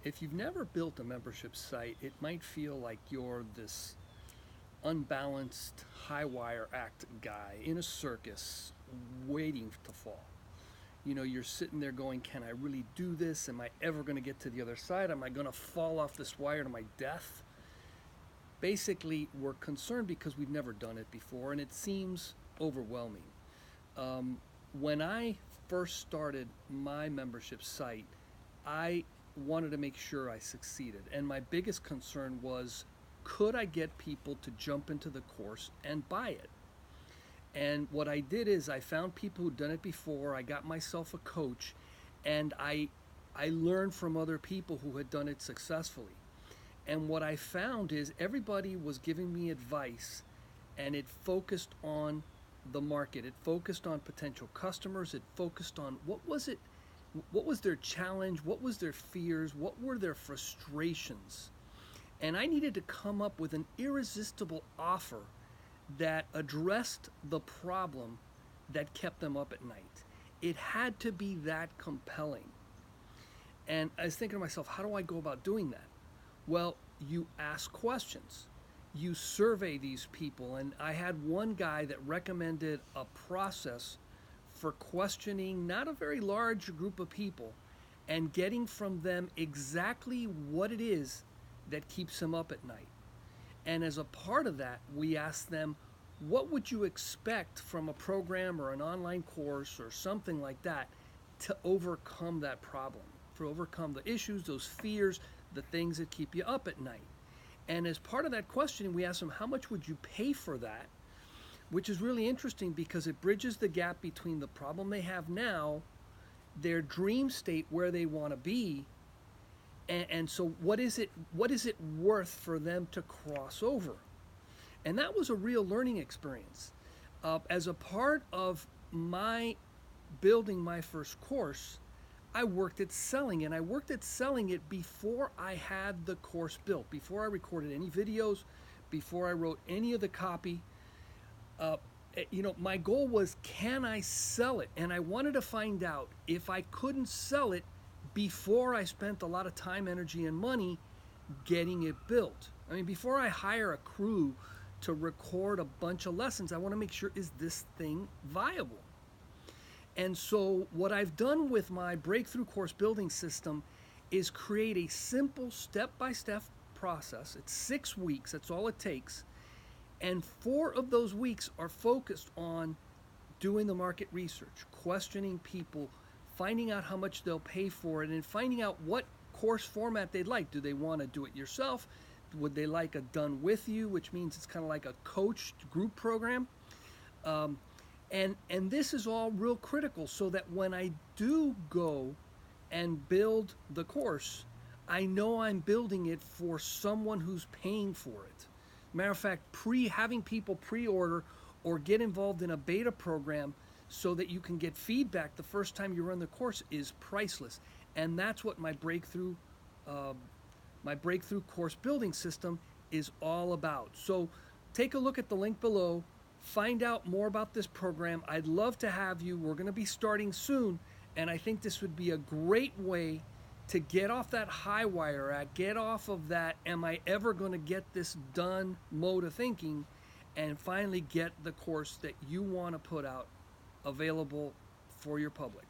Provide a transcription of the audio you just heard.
If you've never built a membership site, it might feel like you're this unbalanced high wire act guy in a circus waiting to fall. You know, you're sitting there going, can I really do this? Am I ever going to get to the other side? Am I going to fall off this wire to my death? Basically, we're concerned because we've never done it before and it seems overwhelming. When I first started my membership site, I wanted to make sure I succeeded. And my biggest concern was, could I get people to jump into the course and buy it? And what I did is I found people who'd done it before. I got myself a coach, and I learned from other people who had done it successfully. And what I found is everybody was giving me advice, and it focused on the market. It focused on potential customers. It focused on what was their challenge, what was their fears, what were their frustrations. And I needed to come up with an irresistible offer that addressed the problem that kept them up at night. It had to be that compelling. And I was thinking to myself, how do I go about doing that? Well, you ask questions. You survey these people. And I had one guy that recommended a process for questioning not a very large group of people and getting from them exactly what it is that keeps them up at night. And as a part of that, we ask them, what would you expect from a program or an online course or something like that to overcome that problem, to overcome the issues, those fears, the things that keep you up at night? And as part of that questioning, we ask them, how much would you pay for that? Which is really interesting because it bridges the gap between the problem they have now, their dream state where they want to be, and so what is it worth for them to cross over? And that was a real learning experience. As a part of my building my first course, I worked at selling, and I worked at selling it before I had the course built, before I recorded any videos, before I wrote any of the copy. My goal was, can I sell it? And I wanted to find out if I couldn't sell it before I spent a lot of time, energy, and money getting it built. I mean, before I hire a crew to record a bunch of lessons, I want to make sure, is this thing viable? And so what I've done with my breakthrough course building system is create a simple step-by-step process. It's 6 weeks, that's all it takes. And 4 of those weeks are focused on doing the market research, questioning people, finding out how much they'll pay for it, and finding out what course format they'd like. Do they want to do it yourself? Would they like a done with you, which means it's kind of like a coached group program? And this is all real critical so that when I do go and build the course, I know I'm building it for someone who's paying for it. Matter of fact, having people pre-order or get involved in a beta program so that you can get feedback the first time you run the course is priceless. And that's what my breakthrough course building system is all about. So take a look at the link below, find out more about this program. I'd love to have you. We're going to be starting soon, and I think this would be a great way to get off that high wire act, get off of that am I ever going to get this done mode of thinking, and finally get the course that you want to put out available for your public.